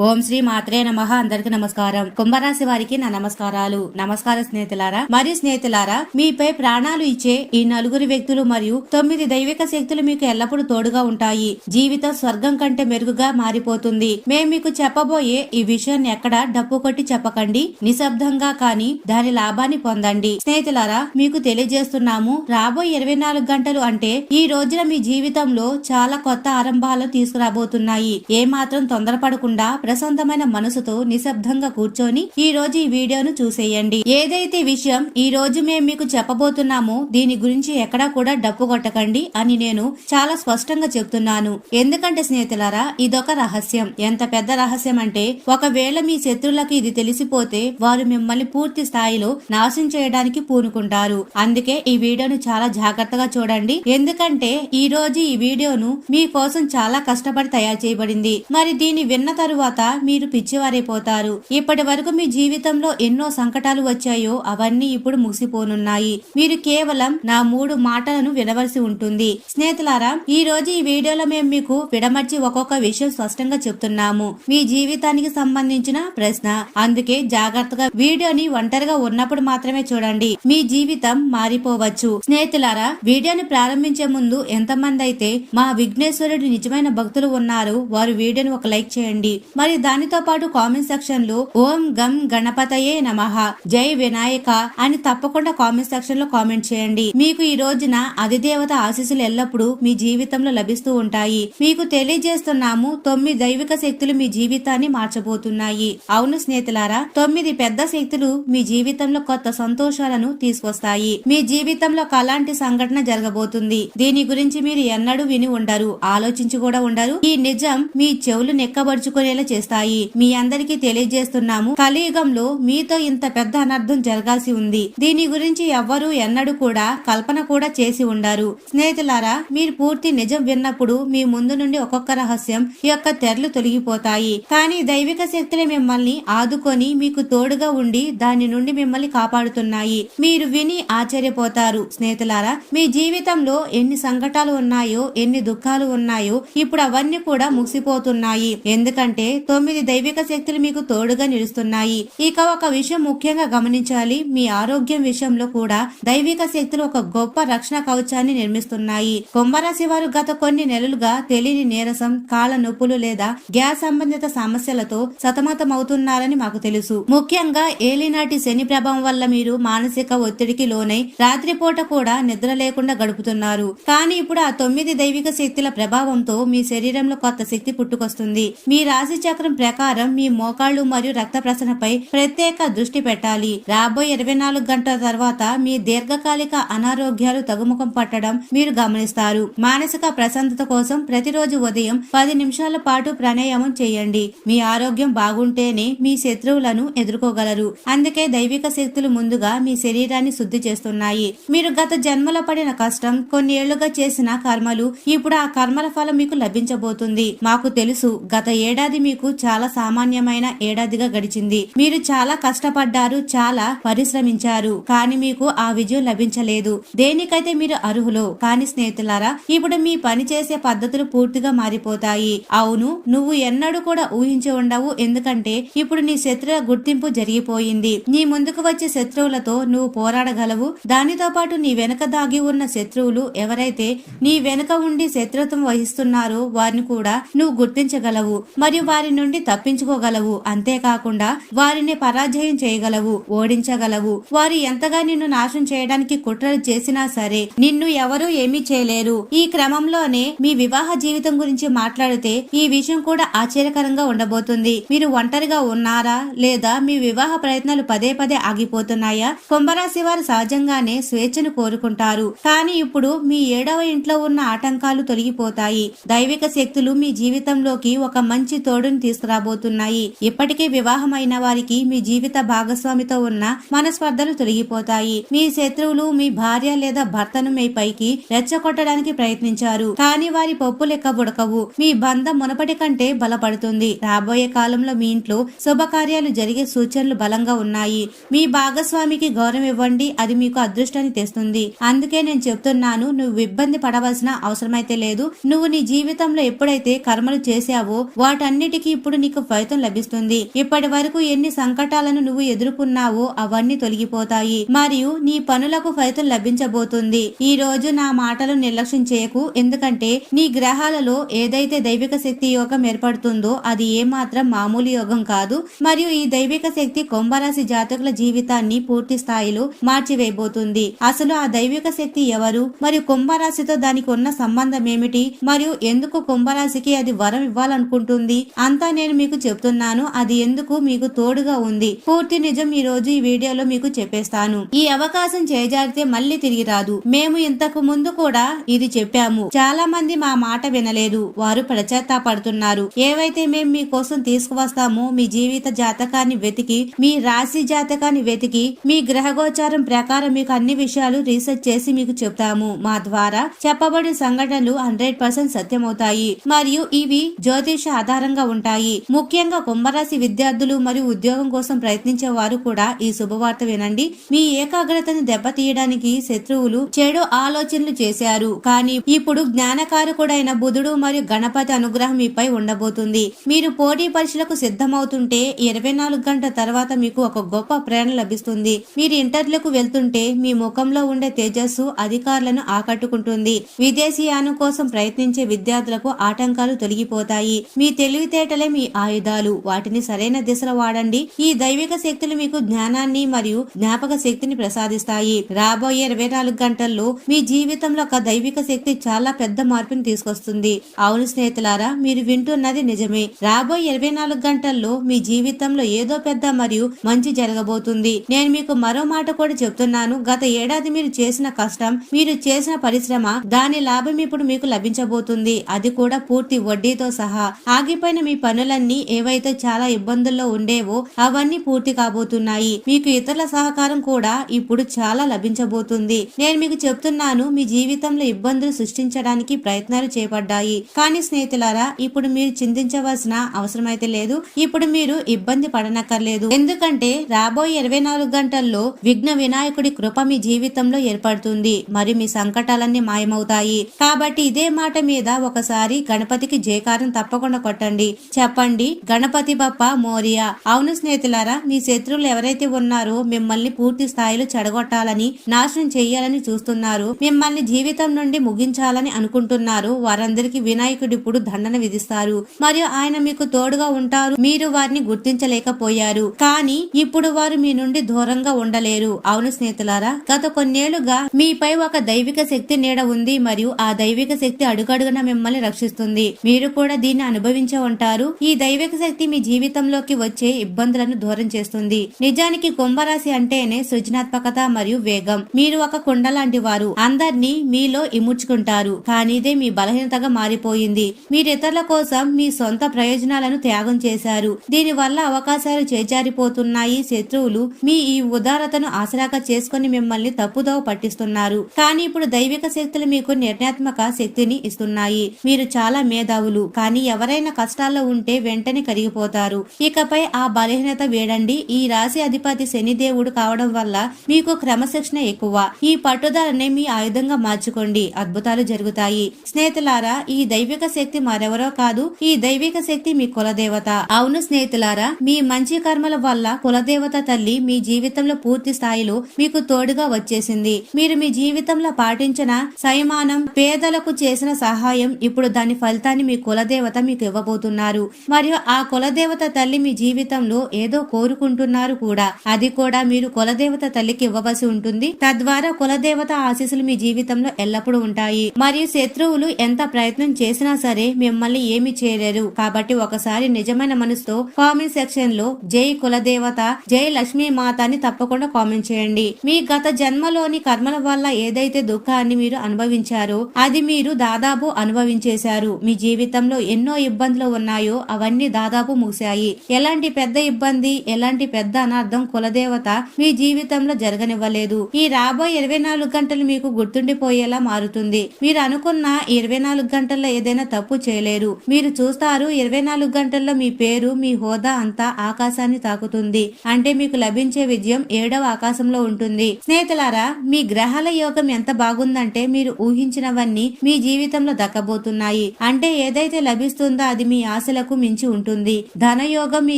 ఓం శ్రీ మాత్రే నమః. అందరికి నమస్కారం. కుంభరాశి వారికి నా నమస్కారాలు. నమస్కార స్నేహితులారా మరియు స్నేహితులారా, మీపై ప్రాణాలు ఇచ్చే ఈ నలుగురు వ్యక్తులు మరియు 9 దైవిక శక్తులు మీకు ఎల్లప్పుడూ తోడుగా ఉంటాయి. జీవితం స్వర్గం కంటే మెరుగుగా మారిపోతుంది. మేము మీకు చెప్పబోయే ఈ విషయాన్ని ఎక్కడ డప్పు కొట్టి చెప్పకండి, నిశ్శబ్దంగా కానీ దాని లాభాన్ని పొందండి. స్నేహితులారా, మీకు తెలియజేస్తున్నాము, రాబోయే 24 గంటలు అంటే ఈ రోజున మీ జీవితంలో చాలా కొత్త ఆరంభాలు తీసుకురాబోతున్నాయి. ఏ మాత్రం తొందరపడకుండా ప్రశాంతమైన మనసుతో నిశ్శబ్దంగా కూర్చొని ఈ రోజు ఈ వీడియోను చూసేయండి. ఏదైతే విషయం ఈ రోజు మేము మీకు చెప్పబోతున్నామో దీని గురించి ఎక్కడా కూడా డప్పు కొట్టకండి అని నేను చాలా స్పష్టంగా చెప్తున్నాను. ఎందుకంటే స్నేహితులారా, ఇదొక రహస్యం. ఎంత పెద్ద రహస్యం అంటే ఒకవేళ మీ శత్రువులకు ఇది తెలిసిపోతే వారు మిమ్మల్ని పూర్తి స్థాయిలో నాశనం చేయడానికి పూనుకుంటారు. అందుకే ఈ వీడియోను చాలా జాగ్రత్తగా చూడండి. ఎందుకంటే ఈ రోజు ఈ వీడియోను మీ కోసం చాలా కష్టపడి తయారు చేయబడింది. మరి దీన్ని విన్న తరువాత మీరు పిచ్చివారైపోతారు. ఇప్పటి వరకు మీ జీవితంలో ఎన్నో సంకటాలు వచ్చాయో అవన్నీ ఇప్పుడు ముగిసిపోనున్నాయి. మీరు కేవలం నా 3 మాటలను వినవలసి ఉంటుంది. స్నేహితులారా, ఈ రోజు ఈ వీడియోలో మేము మీకు విడమర్చి ఒక్కొక్క విషయం స్పష్టంగా చెప్తున్నాము. మీ జీవితానికి సంబంధించిన ప్రశ్న. అందుకే జాగ్రత్తగా వీడియోని ఒంటరిగా ఉన్నప్పుడు మాత్రమే చూడండి. మీ జీవితం మారిపోవచ్చు. స్నేహితులారా, వీడియోని ప్రారంభించే ముందు ఎంతమంది అయితే మా విఘ్నేశ్వరుడి నిజమైన భక్తులు ఉన్నారు వారు వీడియోని ఒక లైక్ చేయండి. మరి దానితో పాటు కామెంట్ సెక్షన్ లో ఓం గం గణపతయే నమః, జై వినాయక అని తప్పకుండా కామెంట్ సెక్షన్ లో కామెంట్ చేయండి. మీకు ఈ రోజున అధిదేవత ఆశీస్సులు ఎల్లప్పుడూ మీ జీవితంలో లభిస్తూ ఉంటాయి. మీకు తెలియజేస్తున్నాము, 9 దైవిక శక్తులు మీ జీవితాన్ని మార్చబోతున్నాయి. అవును స్నేహితులారా, 9 పెద్ద శక్తులు మీ జీవితంలో కొత్త సంతోషాలను తీసుకొస్తాయి. మీ జీవితంలో ఒక అలాంటి సంఘటన జరగబోతుంది. దీని గురించి మీరు ఎన్నడూ విని ఉండరు, ఆలోచించి కూడా ఉండరు. ఈ నిజం మీ చెవులు నెక్కబరుచుకునేలా చేస్తాయి. మీ అందరికీ తెలియజేస్తున్నాము, కలియుగంలో మీతో ఇంత పెద్ద అనర్థం జరగాల్సి ఉంది. దీని గురించి ఎవ్వరూ ఎన్నడూ కూడా కల్పన కూడా చేసి ఉండరు. స్నేహితులారా, మీరు పూర్తి నిజం విన్నప్పుడు మీ ముందు నుండి ఒక్కొక్క రహస్యం యొక్క తెరలు తొలగిపోతాయి. కానీ దైవిక శక్తులే మిమ్మల్ని ఆదుకొని మీకు తోడుగా ఉండి దాని నుండి మిమ్మల్ని కాపాడుతున్నాయి. మీరు విని ఆశ్చర్యపోతారు. స్నేహితులారా, మీ జీవితంలో ఎన్ని సంకటాలు ఉన్నాయో, ఎన్ని దుఃఖాలు ఉన్నాయో ఇప్పుడు అవన్నీ కూడా ముగిసిపోతున్నాయి. ఎందుకంటే 9 దైవిక శక్తులు మీకు తోడుగా నిలుస్తున్నాయి. ఇక ఒక విషయం ముఖ్యంగా గమనించాలి, మీ ఆరోగ్యం విషయంలో కూడా దైవిక శక్తులు ఒక గొప్ప రక్షణ కవచాన్ని నిర్మిస్తున్నాయి. కుంభరాశి వారు గత కొన్ని నెలలుగా తెలియని నీరసం, కాళ్ళ నొప్పులు లేదా గ్యాస్ సంబంధిత సమస్యలతో సతమతమవుతున్నారని మాకు తెలుసు. ముఖ్యంగా ఏలినాటి శని ప్రభావం వల్ల మీరు మానసిక ఒత్తిడికి లోనై రాత్రిపూట కూడా నిద్ర లేకుండా గడుపుతున్నారు. కానీ ఇప్పుడు ఆ 9 దైవిక శక్తుల ప్రభావంతో మీ శరీరంలో కొత్త శక్తి పుట్టుకొస్తుంది. మీ రాశి చక్రం ప్రకారం మీ మోకాళ్లు మరియు రక్త ప్రసరణపై ప్రత్యేక దృష్టి పెట్టాలి. రాబోయే 24 గంటల తర్వాత మీ దీర్ఘకాలిక అనారోగ్యాలు తగ్గుముఖం పట్టడం మీరు గమనిస్తారు. మానసిక ప్రశాంతత కోసం ప్రతిరోజు ఉదయం 10 నిమిషాల పాటు ప్రాణాయామం చేయండి. మీ ఆరోగ్యం బాగుంటేనే మీ శత్రువులను ఎదుర్కోగలరు. అందుకే దైవిక శక్తులు ముందుగా మీ శరీరాన్ని శుద్ధి చేస్తున్నాయి. మీరు గత జన్మలో పడిన కష్టం, కొన్ని ఏళ్లుగా చేసిన కర్మలు, ఇప్పుడు ఆ కర్మల ఫలం మీకు లభించబోతుంది. మాకు తెలుసు, గత ఏడాది మీకు చాలా సామాన్యమైన ఏడాదిగా గడిచింది. మీరు చాలా కష్టపడ్డారు, చాలా పరిశ్రమించారు, కానీ మీకు ఆ విజయం లభించలేదు. దేనికైతే మీరు అర్హులో. కానీ స్నేహితులారా, ఇప్పుడు మీ పని చేసే పద్ధతులు పూర్తిగా మారిపోతాయి. అవును, నువ్వు ఎన్నడూ కూడా ఊహించి ఉండవు. ఎందుకంటే ఇప్పుడు నీ శత్రువుల గుర్తింపు జరిగిపోయింది. నీ ముందుకు వచ్చే శత్రువులతో నువ్వు పోరాడగలవు. దానితో పాటు నీ వెనక దాగి ఉన్న శత్రువులు ఎవరైతే నీ వెనుక ఉండి శత్రుత్వం వహిస్తున్నారో వారిని కూడా నువ్వు గుర్తించగలవు మరియు వారి నుండి తప్పించుకోగలవు. అంతేకాకుండా వారిని పరాజయం చేయగలవు, ఓడించగలవు. వారు ఎంతగా నిన్ను నాశనం చేయడానికి కుట్రలు చేసినా సరే నిన్ను ఎవరూ ఏమీ చేయలేరు. ఈ క్రమంలోనే మీ వివాహ జీవితం గురించి మాట్లాడితే ఈ విషయం కూడా ఆశ్చర్యకరంగా ఉండబోతుంది. మీరు ఒంటరిగా ఉన్నారా లేదా మీ వివాహ ప్రయత్నాలు పదే పదే ఆగిపోతున్నాయా? కుంభరాశి వారు సహజంగానే స్వేచ్ఛను కోరుకుంటారు. కానీ ఇప్పుడు మీ 7వ ఇంట్లో ఉన్న ఆటంకాలు తొలగిపోతాయి. దైవిక శక్తులు మీ జీవితంలోకి ఒక మంచి తోడుని తీసుకురాబోతున్నాయి. ఇప్పటికే వివాహమైన వారికి మీ జీవిత భాగస్వామితో ఉన్న మనస్పర్ధలు తొలగిపోతాయి. మీ శత్రువులు మీ భార్య లేదా భర్తను మీ పైకి రెచ్చగొట్టడానికి ప్రయత్నించారు, కానీ వారి పప్పు లెక్క బుడకవు. మీ బంధం మునపటి కంటే బలపడుతుంది. రాబోయే కాలంలో మీ ఇంట్లో శుభకార్యాలు జరిగే సూచనలు బలంగా ఉన్నాయి. మీ భాగస్వామికి గౌరవం ఇవ్వండి, అది మీకు అదృష్టాన్ని తెస్తుంది. అందుకే నేను చెప్తున్నాను, నువ్వు ఇబ్బంది పడవలసిన అవసరమైతే లేదు. నువ్వు నీ జీవితంలో ఎప్పుడైతే కర్మలు చేశావో వాటన్నిటికీ దానికి ఇప్పుడు నీకు ఫలితం లభిస్తుంది. ఇప్పటి వరకు ఎన్ని సంకటాలను నువ్వు ఎదుర్కొన్నావో అవన్నీ తొలగిపోతాయి మరియు నీ పనులకు ఫలితం లభించబోతుంది. ఈ రోజు నా మాటలు నిర్లక్ష్యం చేయకు, ఎందుకంటే నీ గ్రహాలలో ఏదైతే దైవిక శక్తి యోగం ఏర్పడుతుందో అది ఏమాత్రం మామూలు యోగం కాదు మరియు ఈ దైవిక శక్తి కుంభరాశి జాతకుల జీవితాన్ని పూర్తి స్థాయిలో మార్చివేయబోతుంది. అసలు ఆ దైవిక శక్తి ఎవరు మరియు కుంభరాశితో దానికి ఉన్న సంబంధం ఏమిటి మరియు ఎందుకు కుంభరాశికి అది వరం ఇవ్వాలనుకుంటుంది అంతా నేను మీకు చెప్తున్నాను. అది ఎందుకు మీకు తోడుగా ఉంది, పూర్తి నిజం ఈ రోజు ఈ వీడియోలో మీకు చెప్పేస్తాను. ఈ అవకాశం చేజారితే మళ్ళీ తిరిగి రాదు. మేము ఇంతకు ముందు కూడా ఇది చెప్పాము, చాలా మంది మా మాట వినలేదు, వారు పశ్చాత్తాపడుతున్నారు. ఏవైతే మేము మీకోసం తీసుకువస్తామో మీ జీవిత జాతకాన్ని వెతికి, మీ రాశి జాతకాన్ని వెతికి, మీ గ్రహగోచారం ప్రకారం మీకు అన్ని విషయాలు రీసెర్చ్ చేసి మీకు చెప్తాము. మా ద్వారా చెప్పబడిన సంఘటనలు 100% సత్యమవుతాయి మరియు ఇవి జ్యోతిష ఆధారంగా ఉంటాయి. ముఖ్యంగా కుంభరాశి విద్యార్థులు మరియు ఉద్యోగం కోసం ప్రయత్నించే వారు కూడా ఈ శుభవార్త వినండి. మీ ఏకాగ్రతను దెబ్బతీయడానికి శత్రువులు చెడు ఆలోచనలు చేశారు, కానీ ఇప్పుడు జ్ఞానకారకుడైన బుధుడు మరియు గణపతి అనుగ్రహం మీపై ఉండబోతుంది. మీరు పోటీ పరీక్షలకు సిద్ధమవుతుంటే 24 గంటల తర్వాత మీకు ఒక గొప్ప ప్రేరణ లభిస్తుంది. మీరు ఇంటర్వ్యూలకు వెళ్తుంటే మీ ముఖంలో ఉండే తేజస్సు అధికారులను ఆకట్టుకుంటుంది. విదేశీయానం కోసం ప్రయత్నించే విద్యార్థులకు ఆటంకాలు తొలగిపోతాయి. మీ తెలివితేటలే మీ ఆయుధాలు, వాటిని సరైన దిశలో వాడండి. ఈ దైవిక శక్తులు మీకు జ్ఞానాన్ని మరియు జ్ఞాపక శక్తిని ప్రసాదిస్తాయి. రాబోయే 24 గంటల్లో మీ జీవితంలో ఒక దైవిక శక్తి చాలా పెద్ద మార్పుని తీసుకొస్తుంది. అవును స్నేహితులారా, మీరు వింటున్నది నిజమే. రాబోయే 24 గంటల్లో మీ జీవితంలో ఏదో పెద్ద మరియు మంచి జరగబోతుంది. నేను మీకు మరో మాట కూడా చెప్తున్నాను. గత ఏడాది మీరు చేసిన కష్టం, మీరు చేసిన పరిశ్రమ, దాని లాభం ఇప్పుడు మీకు లభించబోతుంది. అది కూడా పూర్తి వడ్డీతో సహా. ఆగిపోయిన మీ పనులన్నీ ఏవైతే చాలా ఇబ్బందుల్లో ఉండేవో అవన్నీ పూర్తి కాబోతున్నాయి. మీకు ఇతరుల సహకారం కూడా ఇప్పుడు చాలా లభించబోతుంది. నేను మీకు చెప్తున్నాను, మీ జీవితంలో ఇబ్బందులు సృష్టించడానికి ప్రయత్నాలు చేపడ్డాయి, కానీ స్నేహితులారా ఇప్పుడు మీరు చింతించవలసిన అవసరం అయితే లేదు. ఇప్పుడు మీరు ఇబ్బంది పడనక్కర్లేదు, ఎందుకంటే రాబోయే 24 గంటల్లో విఘ్న వినాయకుడి కృప మీ జీవితంలో ఏర్పడుతుంది మరియు మీ సంకటాలన్నీ మాయమవుతాయి. కాబట్టి ఇదే మాట మీద ఒకసారి గణపతికి జయకారం తప్పకుండా కొట్టండి. చెప్పండి, గణపతి బప్ప మోరియా. అవును స్నేహితులారా, మీ శత్రువులు ఎవరైతే ఉన్నారో మిమ్మల్ని పూర్తి స్థాయిలో చెడగొట్టాలని, నాశనం చేయాలని చూస్తున్నారు, మిమ్మల్ని జీవితం నుండి ముగించాలని అనుకుంటున్నారు, వారందరికీ వినాయకుడు ఇప్పుడు దండన విధిస్తారు మరియు ఆయన మీకు తోడుగా ఉంటారు. మీరు వారిని గుర్తించలేకపోయారు, కానీ ఇప్పుడు వారు మీ నుండి దూరంగా ఉండలేరు. అవును స్నేహితులారా, గత కొన్నేళ్లుగా మీపై ఒక దైవిక శక్తి నీడ ఉంది మరియు ఆ దైవిక శక్తి అడుగడుగున మిమ్మల్ని రక్షిస్తుంది. మీరు కూడా దీన్ని అనుభవించే ఉంటారు. ఈ దైవిక శక్తి మీ జీవితంలోకి వచ్చే ఇబ్బందులను దూరం చేస్తుంది. నిజానికి కుంభరాశి అంటేనే సృజనాత్మకత మరియు వేగం. మీరు ఒక కుండ లాంటి వారు, అందరినీ మీలో ఇముడ్చుకుంటారు, కానీ ఇదే మీ బలహీనతగా మారిపోయింది. మీరు ఇతరుల కోసం మీ సొంత ప్రయోజనాలను త్యాగం చేశారు. దీని వల్ల అవకాశాలు చేజారిపోతున్నాయి. శత్రువులు మీ ఈ ఉదారతను ఆసరాగా చేసుకుని మిమ్మల్ని తప్పుదోవ పట్టిస్తున్నారు, కానీ ఇప్పుడు దైవిక శక్తులు మీకు నిర్ణయాత్మక శక్తిని ఇస్తున్నాయి. మీరు చాలా మేధావులు, కానీ ఎవరైనా కష్టాల్లో ఉంటే వెంటనే కరిగిపోతారు. ఇకపై ఆ బలహీనత వేడండి. ఈ రాశి అధిపతి శనిదేవుడు కావడం వల్ల మీకు క్రమశిక్షణ ఎక్కువ. ఈ పట్టుదలనే మీ ఆయుధంగా మార్చుకోండి, అద్భుతాలు జరుగుతాయి. స్నేహితులారా, ఈ దైవిక శక్తి మరెవరో కాదు, ఈ దైవిక శక్తి మీ కులదేవత. అవును స్నేహితులారా, మీ మంచి కర్మల వల్ల కులదేవత తల్లి మీ జీవితంలో పూర్తి స్థాయిలో మీకు తోడుగా వచ్చేసింది. మీరు మీ జీవితంలో పాటించిన సంయమనం, పేదలకు చేసిన సహాయం, ఇప్పుడు దాని ఫలితాన్ని మీ కులదేవత మీకు ఇవ్వబోతున్నారు మరియు ఆ కులదేవత తల్లి మీ జీవితంలో ఏదో కోరుకుంటున్నారు కూడా. అది కూడా మీరు కులదేవత తల్లికి ఇవ్వవలసి ఉంటుంది. తద్వారా కులదేవత ఆశీస్సులు మీ జీవితంలో ఎల్లప్పుడూ ఉంటాయి మరియు శత్రువులు ఎంత ప్రయత్నం చేసినా సరే మిమ్మల్ని ఏమి చేయలేరు. కాబట్టి ఒకసారి నిజమైన మనసుతో కామెంట్ సెక్షన్ లో జై కులదేవత, జై లక్ష్మీ మాత అని తప్పకుండా కామెంట్ చేయండి. మీ గత జన్మలోని కర్మల వల్ల ఏదైతే దుఃఖాన్ని మీరు అనుభవించారో అది మీరు దాదాపు అనుభవించేశారు. మీ జీవితంలో ఎన్నో ఇబ్బందులు ఉన్నాయో అవన్నీ దాదాపు ముగిశాయి. ఎలాంటి పెద్ద ఇబ్బంది, ఎలాంటి పెద్ద అనార్థం కులదేవత మీ జీవితంలో జరగనివ్వలేదు. ఈ రాబోయే 24 గంటలు మీకు గుర్తుండిపోయేలా మారుతుంది. మీరు అనుకున్న 24 గంటల్లో ఏదైనా తప్పు చేయలేరు. మీరు చూస్తారు 24 గంటల్లో మీ పేరు, మీ హోదా అంతా ఆకాశాన్ని తాకుతుంది. అంటే మీకు లభించే విజయం 7వ ఆకాశంలో ఉంటుంది. స్నేహితులారా, మీ గ్రహాల యోగం ఎంత బాగుందంటే మీరు ఊహించినవన్నీ మీ జీవితంలో దక్కబోతున్నాయి. అంటే ఏదైతే లభిస్తుందో అది మీ ఆశల రాశులకు మించి ఉంటుంది. ధనయోగం మీ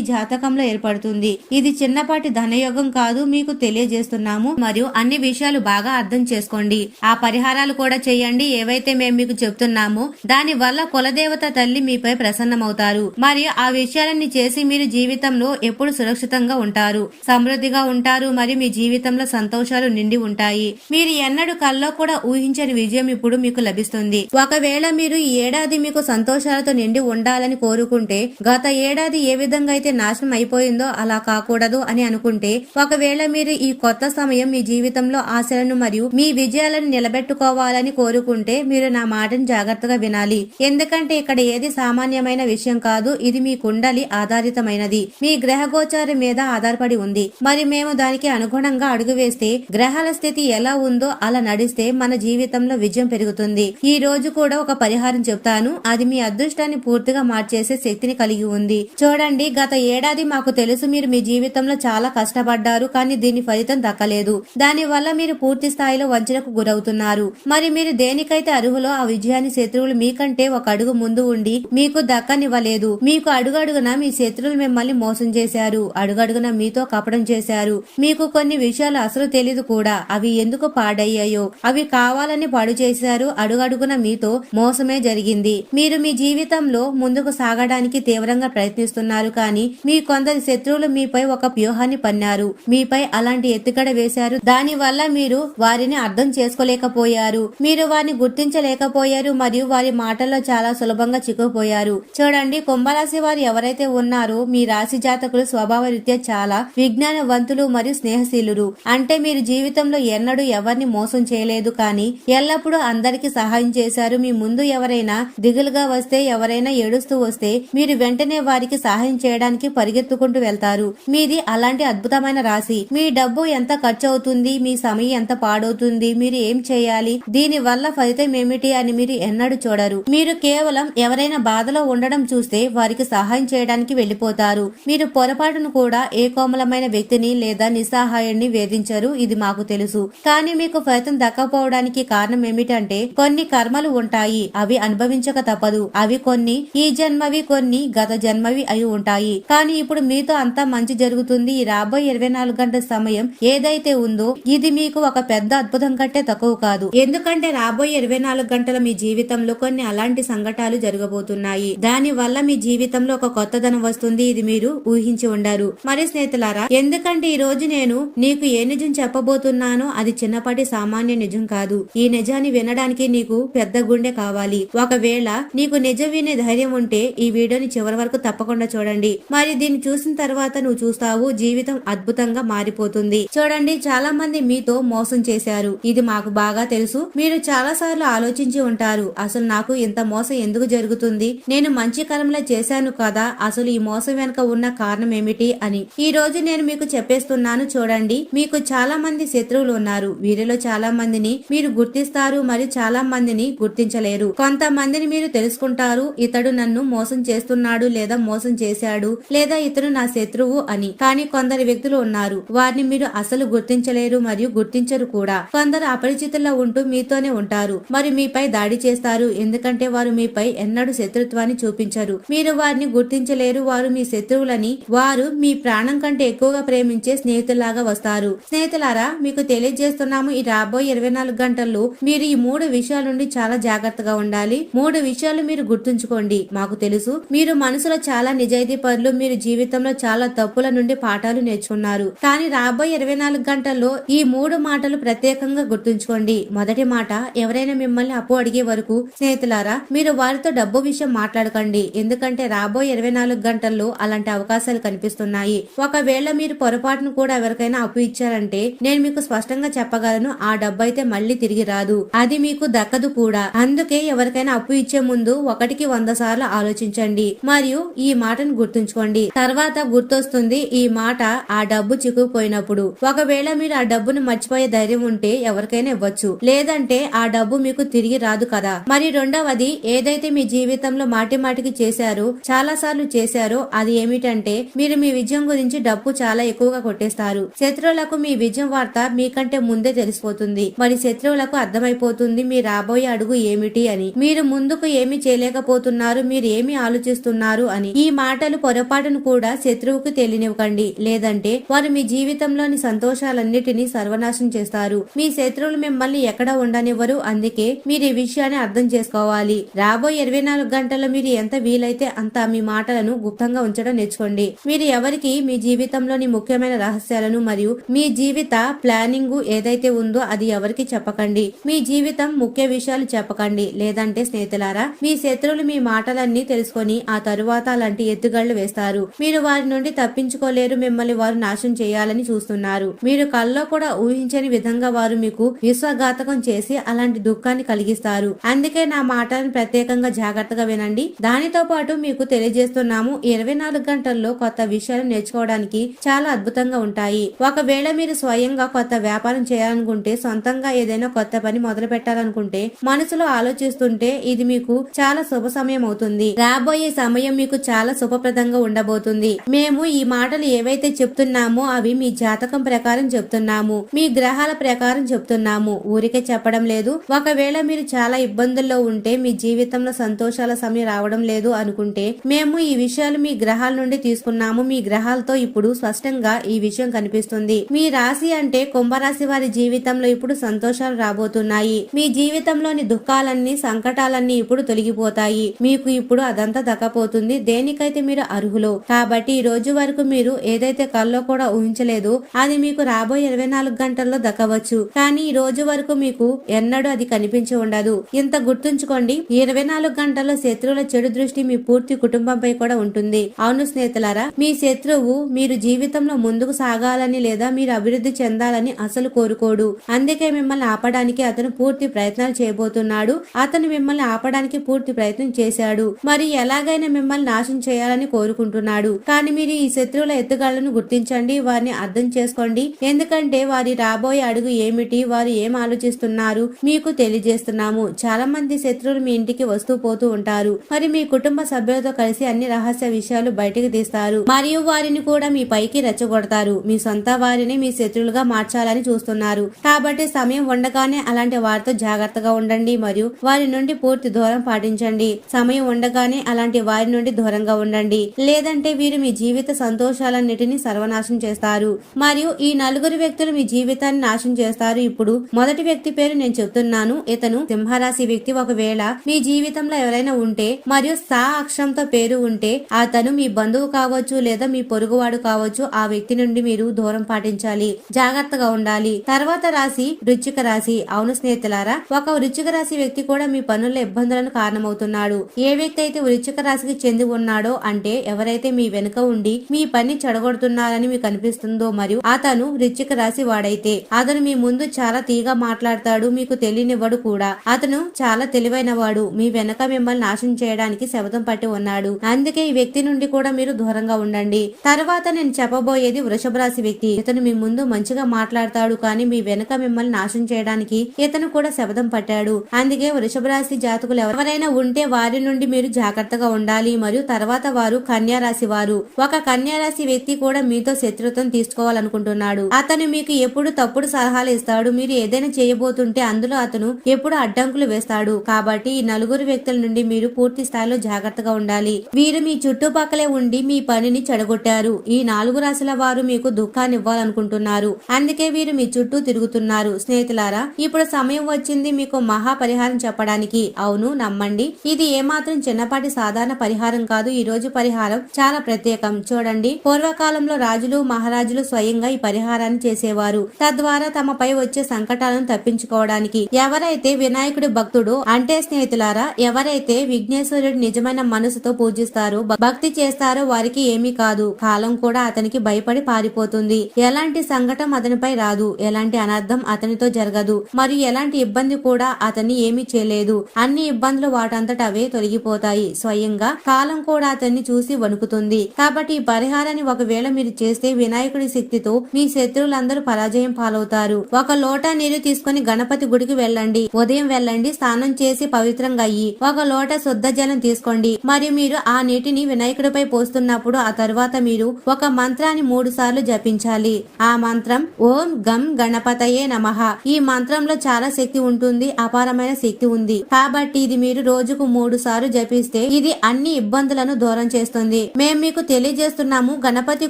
జాతకంలో ఏర్పడుతుంది. ఇది చిన్నపాటి ధనయోగం కాదు, మీకు తెలియజేస్తున్నాము. మరియు అన్ని విషయాలు బాగా అర్థం చేసుకోండి. ఆ పరిహారాలు కూడా చేయండి ఏవైతే మేము మీకు చెప్తున్నామో. దాని వల్ల కులదేవత తల్లి మీపై ప్రసన్నమవుతారు. మరియు ఆ విషయాలన్నీ చేసి మీరు జీవితంలో ఎప్పుడు సురక్షితంగా ఉంటారు, సమృద్ధిగా ఉంటారు. మరియు మీ జీవితంలో సంతోషాలు నిండి ఉంటాయి. మీరు ఎన్నడూ కల్లో కూడా ఊహించని విజయం ఇప్పుడు మీకు లభిస్తుంది. ఒకవేళ మీరు ఈ ఏడాది మీకు సంతోషాలతో నిండి ఉండాలని కోరుకుంటే, గత ఏడాది ఏ విధంగా అయితే నాశనం అయిపోయిందో అలా కాకూడదు అని అనుకుంటే, ఒకవేళ మీరు ఈ కొత్త సమయం మీ జీవితంలో ఆశలను మరియు మీ విజయాలను నిలబెట్టుకోవాలని కోరుకుంటే మీరు నా మాటను జాగ్రత్తగా వినాలి. ఎందుకంటే ఇక్కడ ఏది సామాన్యమైన విషయం కాదు. ఇది మీ కుండలి ఆధారితమైనది, మీ గ్రహ గోచారం మీద ఆధారపడి ఉంది. మరి మేము దానికి అనుగుణంగా అడుగు వేస్తే, గ్రహాల స్థితి ఎలా ఉందో అలా నడిస్తే మన జీవితంలో విజయం పెరుగుతుంది. ఈ రోజు కూడా ఒక పరిహారం చెప్తాను. అది మీ అదృష్టాన్ని పూర్తిగా మార్చేసే శక్తిని కలిగి ఉంది. చూడండి, గత ఏడాది మాకు తెలుసు మీరు మీ జీవితంలో చాలా కష్టపడ్డారు, కానీ దీని ఫలితం దక్కలేదు. దాని వల్ల మీరు పూర్తి స్థాయిలో వంచనకు గురవుతున్నారు. మరి మీరు దేనికైతే అర్హులో ఆ విజయాన్ని శత్రువులు మీకంటే ఒక అడుగు ముందు ఉండి మీకు దక్కనివ్వలేదు. మీకు అడుగడుగున మీ శత్రువులు మిమ్మల్ని మోసం చేశారు. అడుగడుగున మీతో కపడం చేశారు. మీకు కొన్ని విషయాలు అసలు తెలీదు కూడా. అవి ఎందుకు పాడయ్యాయో, అవి కావాలని పాడు చేశారు. అడుగడుగున మీతో మోసమే జరిగింది. మీరు మీ జీవితంలో ముందుకు సాగడానికి తీవ్రంగా ప్రయత్నిస్తున్నారు, కానీ మీ కొందరి శత్రువులు మీపై ఒక వ్యూహాన్ని పన్నారు. మీపై అలాంటి ఎత్తుగడ వేశారు. దాని వల్ల మీరు వారిని అర్థం చేసుకోలేకపోయారు. మీరు వారిని గుర్తించలేకపోయారు మరియు వారి మాటల్లో చాలా సులభంగా చిక్కుపోయారు. చూడండి, కుంభరాశి వారు ఎవరైతే ఉన్నారో మీ రాశి జాతకులు స్వభావ రీత్యా చాలా విజ్ఞానవంతులు మరియు స్నేహశీలురు. అంటే మీరు జీవితంలో ఎన్నడూ ఎవరిని మోసం చేయలేదు, కానీ ఎల్లప్పుడూ అందరికీ సహాయం చేశారు. మీ ముందు ఎవరైనా దిగులుగా వస్తే, ఎవరైనా ఏడుస్తూ వస్తే మీరు వెంటనే వారికి సహాయం చేయడానికి పరిగెత్తుకుంటూ వెళ్తారు. మీది అలాంటి అద్భుతమైన రాశి. మీ డబ్బు ఎంత ఖర్చు అవుతుంది, మీ సమయం ఎంత పాడవుతుంది, మీరు ఏం చేయాలి, దీని వల్ల ఫలితం ఏమిటి అని మీరు ఎన్నడూ చూడరు. మీరు కేవలం ఎవరైనా బాధలో ఉండడం చూస్తే వారికి సహాయం చేయడానికి వెళ్లిపోతారు. మీరు పొరపాటును కూడా ఏ కోమలమైన వ్యక్తిని లేదా నిస్సహాయాన్ని వేధించరు. ఇది మాకు తెలుసు. కానీ మీకు ఫలితం దక్కపోవడానికి కారణం ఏమిటంటే, కొన్ని కర్మలు ఉంటాయి, అవి అనుభవించక తప్పదు. అవి కొన్ని ఈ జన్మవి, కొన్ని గత జన్మవి అయి ఉంటాయి. కానీ ఇప్పుడు మీతో అంతా మంచి జరుగుతుంది. ఈ రాబోయే 24 గంటల సమయం ఏదైతే ఉందో ఇది మీకు ఒక పెద్ద అద్భుతం కంటే తక్కువ కాదు. ఎందుకంటే రాబోయే 24 గంటల మీ జీవితంలో కొన్ని అలాంటి సంఘటనలు జరగబోతున్నాయి. దాని వల్ల మీ జీవితంలో ఒక కొత్తదనం వస్తుంది. ఇది మీరు ఊహించి ఉండారు. మరి స్నేహితులారా, ఎందుకంటే ఈ రోజు నేను నీకు ఏ నిజం చెప్పబోతున్నానో అది చిన్నపాటి సామాన్య నిజం కాదు. ఈ నిజాన్ని వినడానికి నీకు పెద్ద గుండె కావాలి. ఒకవేళ నీకు నిజం వినే ధైర్యం ఉంటే ఈ వీడియోని చివరి వరకు తప్పకుండా చూడండి. మరి దీన్ని చూసిన తర్వాత నువ్వు చూస్తావు, జీవితం అద్భుతంగా మారిపోతుంది. చూడండి, చాలా మంది మీతో మోసం చేశారు. ఇది మాకు బాగా తెలుసు. మీరు చాలా సార్లు ఆలోచించి ఉంటారు, అసలు నాకు ఇంత మోసం ఎందుకు జరుగుతుంది, నేను మంచి కాలంలో చేశాను కదా, అసలు ఈ మోసం వెనుక ఉన్న కారణం ఏమిటి అని. ఈ రోజు నేను మీకు చెప్పేస్తున్నాను. చూడండి, మీకు చాలా మంది శత్రువులు ఉన్నారు. వీరిలో చాలా మందిని మీరు గుర్తిస్తారు మరియు చాలా మందిని గుర్తించలేరు. కొంతమందిని మీరు తెలుసుకుంటారు, ఇతడు నన్ను మోసం చేస్తున్నాడు లేదా మోసం చేశాడు లేదా ఇతడు నా శత్రువు అని. కానీ కొందరు వ్యక్తులు ఉన్నారు, వారిని మీరు అసలు గుర్తించలేరు మరియు గుర్తించరు కూడా. కొందరు అపరిచితుల్లో ఉంటూ మీతోనే ఉంటారు మరియు మీపై దాడి చేస్తారు. ఎందుకంటే వారు మీపై ఎన్నడూ శత్రుత్వాన్ని చూపించరు. మీరు వారిని గుర్తించలేరు. వారు మీ శత్రువులని, వారు మీ ప్రాణం కంటే ఎక్కువగా ప్రేమించే స్నేహితులాగా వస్తారు. స్నేహితులారా, మీకు తెలియజేస్తున్నాము, ఈ రాబోయే 24 గంటల్లో మీరు ఈ 3 విషయాల నుండి చాలా జాగ్రత్తగా ఉండాలి. 3 విషయాలు మీరు గుర్తుంచుకోండి. మాకు తెలుసు మీరు మనసులో చాలా నిజాయితీ పరులు. మీరు జీవితంలో చాలా తప్పుల నుండి పాఠాలు నేర్చుకున్నారు. కానీ రాబోయే 24 గంటల్లో ఈ 3 మాటలు ప్రత్యేకంగా గుర్తుంచుకోండి. మొదటి మాట, ఎవరైనా మిమ్మల్ని అప్పు అడిగే వరకు స్నేహితులారా మీరు వారితో డబ్బు విషయం మాట్లాడకండి. ఎందుకంటే రాబోయే 24 గంటల్లో అలాంటి అవకాశాలు కనిపిస్తున్నాయి. ఒకవేళ మీరు పొరపాటును కూడా ఎవరికైనా అప్పు ఇచ్చారంటే నేను మీకు స్పష్టంగా చెప్పగలను, ఆ డబ్బు అయితే మళ్ళీ తిరిగి రాదు. అది మీకు దక్కదు కూడా. అందుకే ఎవరికైనా అప్పు ఇచ్చే ముందు 1కి 100 సార్లు ఆలోచించండి మరియు ఈ మాటను గుర్తుంచుకోండి. తర్వాత గుర్తొస్తుంది ఈ మాట ఆ డబ్బు చిక్కుపోయినప్పుడు. ఒకవేళ మీరు ఆ డబ్బును మర్చిపోయే ధైర్యం ఉంటే ఎవరికైనా ఇవ్వచ్చు, లేదంటే ఆ డబ్బు మీకు తిరిగి రాదు కదా. మరి రెండవది, ఏదైతే మీ జీవితంలో మాటి మాటికి చేశారో, చాలా సార్లు చేశారో, అది ఏమిటంటే మీరు మీ విజయం గురించి డబ్బు చాలా ఎక్కువగా కొట్టేస్తారు. శత్రువులకు మీ విజయం వార్త మీకంటే ముందే తెలిసిపోతుంది. మరి శత్రువులకు అర్థమైపోతుంది మీ రాబోయే అడుగు ఏమిటి అని. మీరు ముందుకు ఏమి చేయలేకపోతున్నారు, మీరు ఏమి ఆలోచిస్తున్నారు అని. ఈ మాటలు పొరపాటును కూడా శత్రువుకు తెలియనివ్వకండి, లేదంటే వారు మీ జీవితంలోని సంతోషాలన్నిటినీ సర్వనాశనం చేస్తారు. మీ శత్రువులు మిమ్మల్ని ఎక్కడ ఉండనివ్వరు. అందుకే మీరు ఈ విషయాన్ని అర్థం చేసుకోవాలి. రాబోయే 24 గంటల్లో మీరు ఎంత వీలైతే అంత మీ మాటలను గుప్తంగా ఉంచడం నేర్చుకోండి. మీరు ఎవరికి మీ జీవితంలోని ముఖ్యమైన రహస్యాలను మరియు మీ జీవిత ప్లానింగ్ ఏదైతే ఉందో అది ఎవరికి చెప్పకండి. మీ జీవితం ముఖ్య విషయాలు చెప్పకండి, లేదంటే స్నేహితులారా మీ శత్రువులు మీ మాటలన్నీ తెలుసుకొని ఆ తరువాత అలాంటి ఎత్తుగళ్లు వేస్తారు. మీరు వారి నుండి తప్పించుకోలేరు. మిమ్మల్ని వారు నాశనం చేయాలని చూస్తున్నారు. మీరు కల్లో కూడా ఊహించని విధంగా వారు మీకు విశ్వఘాతకం చేసి అలాంటి దుఃఖాన్ని కలిగిస్తారు. అందుకే నా మాటలను ప్రత్యేకంగా జాగ్రత్తగా వినండి. దానితో పాటు మీకు తెలియజేస్తున్నాము, 24 గంటల్లో కొత్త విషయాలు నేర్చుకోవడానికి చాలా అద్భుతంగా ఉంటాయి. ఒకవేళ మీరు స్వయంగా కొత్త వ్యాపారం చేయాలనుకుంటే, సొంతంగా ఏదైనా కొత్త పని మొదలు పెట్టాలనుకుంటే, మనసులో ఆలోచిస్తుంటే ఇది మీకు చాలా శుభ సమయం అవుతుంది. రాబోయే సమయం మీకు చాలా శుభప్రదంగా ఉండబోతుంది. మేము ఈ మాటలు ఏవైతే చెప్తున్నామో అవి మీ జాతకం ప్రకారం చెప్తున్నాము, మీ గ్రహాల ప్రకారం చెప్తున్నాము, ఊరికే చెప్పడం లేదు. ఒకవేళ మీరు చాలా ఇబ్బందుల్లో ఉంటే, మీ జీవితంలో సంతోషాల సమయం రావడం లేదు అనుకుంటే, మేము ఈ విషయాలు మీ గ్రహాల నుండి తీసుకున్నాము. మీ గ్రహాలతో ఇప్పుడు స్పష్టంగా ఈ విషయం కనిపిస్తుంది. మీ రాశి అంటే కుంభరాశి వారి జీవితంలో ఇప్పుడు సంతోషాలు రాబోతున్నాయి. మీ జీవితంలోని దుఃఖాలన్నీ సంకటాలన్నీ ఇప్పుడు తొలగిపోతాయి. మీకు ఇప్పుడు అదంతా దక్కపోతుంది దేనికైతే మీరు అర్హులో. కాబట్టి ఈ రోజు వరకు మీరు ఏదైతే కల్లో కూడా ఊహించలేదు అది మీకు రాబోయే 24 గంటల్లో దక్కవచ్చు. కానీ ఈ రోజు వరకు మీకు ఎన్నడూ అది కనిపించి ఉండదు. ఇంత గుర్తుంచుకోండి, 24 గంటల్లో శత్రువుల చెడు దృష్టి మీ పూర్తి కుటుంబంపై కూడా ఉంటుంది. అవును స్నేహితులారా, మీ శత్రువు మీరు జీవితంలో ముందుకు సాగాలని లేదా మీరు అభివృద్ధి చెందాలని అసలు కోరుకోడు. అందుకే మిమ్మల్ని ఆపడానికి అతను పూర్తి ప్రయత్నాలు చేయబోతున్నాడు. అతను మిమ్మల్ని ఆపడానికి పూర్తి ప్రయత్నం చేశాడు. మరి ఎలాగైనా మిమ్మల్ని నాశనం చేయాలని కోరుకుంటున్నాడు. కానీ మీరు ఈ శత్రువుల ఎత్తుగాళ్లను గుర్తించండి, వారిని అర్థం చేసుకోండి. ఎందుకంటే వారి రాబోయే అడుగు ఏమిటి, వారు ఏం ఆలోచిస్తున్నారు మీకు తెలియజేస్తున్నాము. చాలా మంది శత్రువులు మీ ఇంటికి వస్తూ పోతూ ఉంటారు. మరి మీ కుటుంబ సభ్యులతో కలిసి అన్ని రహస్య విషయాలు బయటికి తీస్తారు మరియు వారిని కూడా మీ పైకి రెచ్చగొడతారు. మీ సొంత వారిని మీ శత్రువులుగా మార్చాలని చూస్తున్నారు. కాబట్టి సమయం ఉండగానే అలాంటి వారితో జాగ్రత్తగా ఉండండి మరియు వారి నుండి పూర్తి దూరం పాటించండి. సమయం ఉండగానే అలాంటి వారి నుండి దూరంగా ఉండండి, లేదంటే వీరు మీ జీవిత సంతోషాలన్నిటినీ సర్వనాశనం చేస్తారు. మరియు ఈ నలుగురు వ్యక్తులు మీ జీవితాన్ని నాశనం చేస్తారు. ఇప్పుడు మొదటి వ్యక్తి పేరు నేను చెప్తున్నాను. ఇతను సింహరాశి వ్యక్తి. ఒకవేళ మీ జీవితంలో ఎవరైనా ఉంటే మరియు సా అక్షరంతో పేరు ఉంటే అతను మీ బంధువు కావచ్చు లేదా మీ పొరుగువాడు కావచ్చు. ఆ వ్యక్తి నుండి మీరు దూరం పాటించాలి, జాగ్రత్తగా ఉండాలి. తర్వాత రాశి వృశ్చిక రాశి. అవును స్నేహితులారా, ఒక వృశ్చిక రాశి వ్యక్తి కూడా మీ పనుల ఇబ్బందులను కారణమవుతున్నాడు. ఏ వ్యక్తి అయితే వృశ్చిక రాశికి చెంది ఉన్నాడో అంటే ఎవరైతే మీ వెనుక ఉండి మీ పని చెడగొడుతున్నారని మీకు అనిపిస్తుందో మరియు అతను వృశ్చిక రాశి వాడైతే అతను మీ ముందు చాలా తీగా మాట్లాడతాడు, మీకు తెలియనివ్వడు కూడా. అతను చాలా తెలివైన వాడు. మీ వెనక మిమ్మల్ని నాశనం చేయడానికి శబదం పట్టి ఉన్నాడు. అందుకే ఈ వ్యక్తి నుండి కూడా మీరు దూరంగా ఉండండి. తర్వాత నేను చెప్పబోయేది వృషభ రాశి వ్యక్తి. ఇతను మీ ముందు మంచిగా మాట్లాడతాడు, కానీ మీ వెనక మిమ్మల్ని నాశనం చేయడానికి ఇతను కూడా శబదం పట్టాడు. అందుకే వృషభ రాశి జాతకులు ఎవరైనా ఉంటే వారి నుండి మీరు జాగ్రత్తగా ఉండాలి. మరియు తర్వాత వారు కన్యా రాశి వారు. ఒక కన్యా రాశి వ్యక్తి కూడా మీతో శత్రుత్వం తీసుకోవాలనుకుంటున్నాడు. అతను మీకు ఎప్పుడు తప్పుడు సలహాలు ఇస్తాడు. మీరు ఏదైనా చేయబోతుంటే అందులో అతను ఎప్పుడు అడ్డంకులు వేస్తాడు. కాబట్టి ఈ నలుగురు వ్యక్తుల నుండి మీరు పూర్తి స్థాయిలో జాగ్రత్తగా ఉండాలి. వీరు మీ చుట్టుపక్కలే ఉండి మీ పనిని చెడగొట్టారు. ఈ 4 రాశుల వారు మీకు దుఃఖాన్ని ఇవ్వాలనుకుంటున్నారు. అందుకే వీరు మీ చుట్టూ తిరుగుతున్నారు. స్నేహితులారా, ఇప్పుడు సమయం వచ్చింది మీకు మహా పరిహారం చెప్పడానికి. అవును, నమ్మండి, ఇది ఏమాత్రం చిన్నపాటి సాధారణ పరిహారం కాదు. ఈ రోజు పరిహారం చాలా ప్రత్యేకం. చూడండి, పూర్వకాలంలో రాజులు మహారాజులు స్వయంగా ఈ పరిహారాన్ని చేసేవారు. తద్వారా తమపై వచ్చే సంకటాలను తప్పించుకోవడానికి. ఎవరైతే వినాయకుడి భక్తుడు అంటే స్నేహితులారా, ఎవరైతే విఘ్నేశ్వరుడి నిజమైన మనసుతో పూజిస్తారో భక్తి చేస్తారో వారికి ఏమీ కాదు. కాలం కూడా అతనికి భయపడి పారిపోతుంది. ఎలాంటి సంకటం అతనిపై రాదు, ఎలాంటి అనర్థం అతనితో జరగదు మరియు ఎలాంటి ఇబ్బంది కూడా అతన్ని ఏమీ చేయలేదు. అన్ని ఇబ్బందులు వాటంతట అవే తొలగిపోతాయి. స్వయంగా కాలం కూడా అతన్ని చూసి వణుకుతుంది. కాబట్టి ఈ పరిహారాన్ని ఒకవేళ మీరు చేస్తే వినాయకుడి శక్తితో మీ శత్రువులందరూ పరాజయం పాలవుతారు. ఒక లోటా నీరు తీసుకుని గణపతి గుడికి వెళ్ళండి. ఉదయం వెళ్ళండి, స్నానం చేసి పవిత్రంగా అయ్యి ఒక లోట శుద్ధ జలం తీసుకోండి మరియు మీరు ఆ నీటిని వినాయకుడిపై పోస్తున్నప్పుడు ఆ తరువాత మీరు ఒక మంత్రాన్ని 3 సార్లు జపించాలి. ఆ మంత్రం ఓం గం గణపతయే నమః. ఈ మంత్రంలో చాలా శక్తి ఉంటుంది, అపారమైన శక్తి ఉంది. కాబట్టి ఇది మీరు రోజుకు 3 సార్లు జపిస్తే ఇది అన్ని ఇబ్బందులను దూరం చేస్తుంది. మేము మీకు తెలియజేస్తున్నాము, గణపతి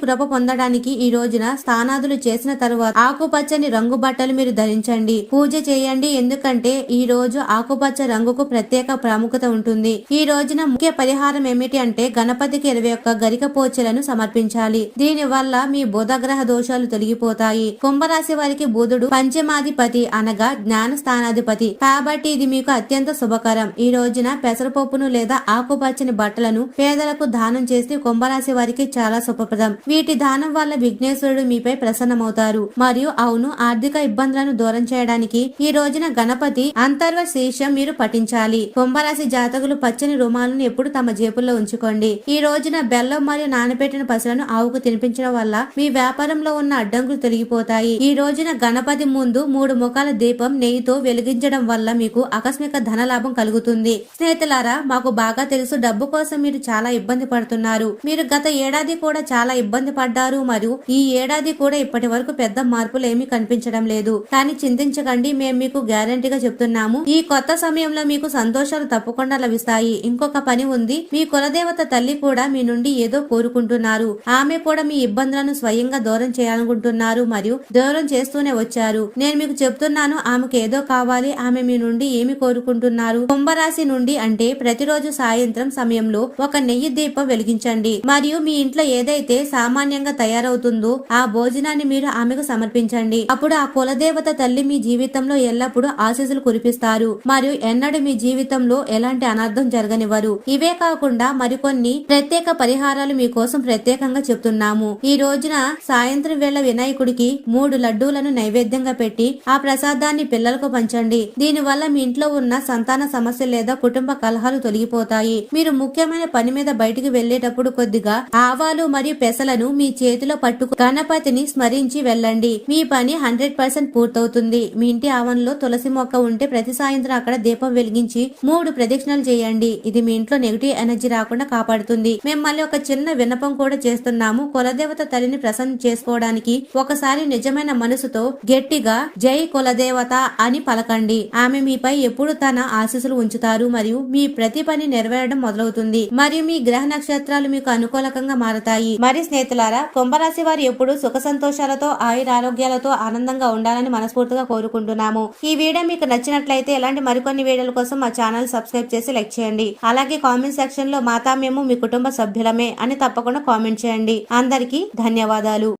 కృప పొందడానికి ఈ రోజున స్నానాదులు చేసిన తరువాత ఆకుపచ్చని రంగు బట్టలు మీరు ధరించండి, పూజ చేయండి. ఎందుకంటే ఈ రోజు ఆకుపచ్చ రంగుకు ప్రత్యేక ప్రాముఖ్యత ఉంటుంది. ఈ రోజున ముఖ్య పరిహారం ఏమిటి అంటే గణపతికి 21 గరిక పోచలను సమర్పించాలి. దీని వల్ల మీ బుధగ్రహ దోషాలు తొలగిపోతాయి. కుంభరాశి వారికి బుధుడు పంచమాధిపతి అనగా జ్ఞాన స్థానాధిపతి కాబట్టి ఇది మీకు అత్యంత శుభకరం. ఈ రోజున పెసరపప్పును లేదా ఆకుపచ్చని బట్టలను పేదలకు దానం చేస్తే కుంభరాశి వారికి చాలా శుభప్రదం. వీటి దానం వల్ల విఘ్నేశ్వరుడు మీపై ప్రసన్నమవుతారు. మరియు అవును, ఆర్థిక ఇబ్బందులను దూరం చేయడానికి ఈ రోజున గణపతి అంతర్వ శీర్షం మీరు పఠించాలి. కుంభరాశి జాతకులు పచ్చని రుమాలను ఎప్పుడు తమ జేబుల్లో ఉంచుకోండి. ఈ రోజున బెల్లం మరియు నానబెట్టిన పసులను ఆవుకు తినిపించడం వల్ల మీ వ్యాపారంలో ఉన్న అడ్డంకులు తొలగిపోతాయి. ఈ రోజున గణపతి ముందు 3 ముఖాల దీపం నెయ్యితో వెలిగించడం వల్ల మీకు ఆకస్మిక ధన లాభం కలుగుతుంది. స్నేహితులారా, మాకు బాగా తెలుసు డబ్బు కోసం మీరు చాలా ఇబ్బంది పడుతున్నారు. మీరు గత ఏడాది కూడా చాలా ఇబ్బంది పడ్డారు మరియు ఈ ఏడాది కూడా ఇప్పటి వరకు పెద్ద మార్పులు ఏమీ కనిపించడం లేదు. కానీ చింతించకండి, మేము మీకు గ్యారంటీగా చెప్తున్నాము, ఈ కొత్త సమయంలో మీకు సంతోషాలు తప్పకుండా లభిస్తాయి. ఇంకొక పని ఉంది, మీ కులదేవత తల్లి కూడా మీ నుండి ఏదో కోరుకుంటున్నారు. ఆమె కూడా మీ ఇబ్బందులను స్వయంగా దూరం చేయాలనుకుంటున్నారు మరియు దూరం చేస్తూనే వచ్చారు. నేను మీకు చెప్తున్నాను, ఆమెకు ఏదో కావాలి. ఆమె మీ నుండి ఏమి కోరుకుంటున్నారు? కుంభరాశి నుండి అంటే ప్రతిరోజు సాయంత్రం సమయంలో ఒక నెయ్యి దీపం వెలిగించండి మరియు మీ ఇంట్లో ఏదైతే సామాన్యంగా తయారవుతుందో ఆ భోజనాన్ని మీరు ఆమెకు సమర్పించండి. అప్పుడు ఆ కులదేవత తల్లి మీ జీవితంలో ఎల్లప్పుడూ ఆశీస్సులు కురిపిస్తారు మరియు ఎన్నడూ మీ జీవితంలో ఎలాంటి అనర్థం జరగనివ్వరు. ఇవే కాకుండా మరికొన్ని ప్రత్యేక పరిహారాలు మీకోసం ప్రత్యేకంగా చెప్తున్నాము. ఈ రోజున సాయంత్రం వేళ వినాయకుడికి 3 లడ్డూలను నైవేద్యంగా పెట్టి ఆ ప్రసాదాన్ని పిల్లలకు పంచండి. దీని వల్ల మీ ఇంట్లో ఉన్న సంతాన సమస్యలు లేదా కుటుంబ కలహాలు తొలగిపోతాయి. మీరు ముఖ్యమైన పని మీద బయటికి వెళ్లేటప్పుడు కొద్దిగా ఆవాలు మరియు పెసలను మీ చేతిలో పట్టుకు గణపతిని స్మరించి వెళ్ళండి. మీ పని 100% పూర్తవుతుంది. మీ ఇంటి ఆవరణలో తులసి మొక్క ఉంటే ప్రతి సాయంత్రం అక్కడ దీపం వెలిగించి 3 ప్రదక్షిణలు చేయండి. ఇది మీ ఇంట్లో నెగిటివ్ ఎనర్జీ రాకుండా కాపాడుతుంది. మేము మళ్ళీ ఒక చిన్న విన్నపం కూడా చేస్తున్నాము. కులదేవత తల్లిని ప్రసన్నం చేసుకోవడానికి ఒకసారి నిజమైన మనసుతో గట్టిగా జై కులదేవత అని పలకండి. ఆమె మీపై ఎప్పుడు తన ఆశీస్సులు ఉంచుతారు మరియు మీ ప్రతి పని నెరవేరడం మొదలవుతుంది మరియు మీ గ్రహ నక్షత్రాలు మీకు అనుకూలకంగా మారతాయి. మరి స్నేహితులారా, కుంభరాశి వారు ఎప్పుడు సుఖ సంతోషాలతో ఆయురారోగ్యాలతో ఆనందంగా ఉండాలని మనస్ఫూర్తిగా కోరుకుంటున్నాము. ఈ వీడియో మీకు నచ్చినట్లయితే ఇలాంటి మరికొన్ని వీడియోల కోసం మా ఛానల్ సబ్స్క్రైబ్ చేసి లైక్ చేయండి. అలాగే కామెంట్ సెక్షన్ లో మాతా మేము మీ కుటుంబ సభ్యులమే అని తప్పకుండా కామెంట్ చేయండి. అందరికీ ధన్యవాదాలు.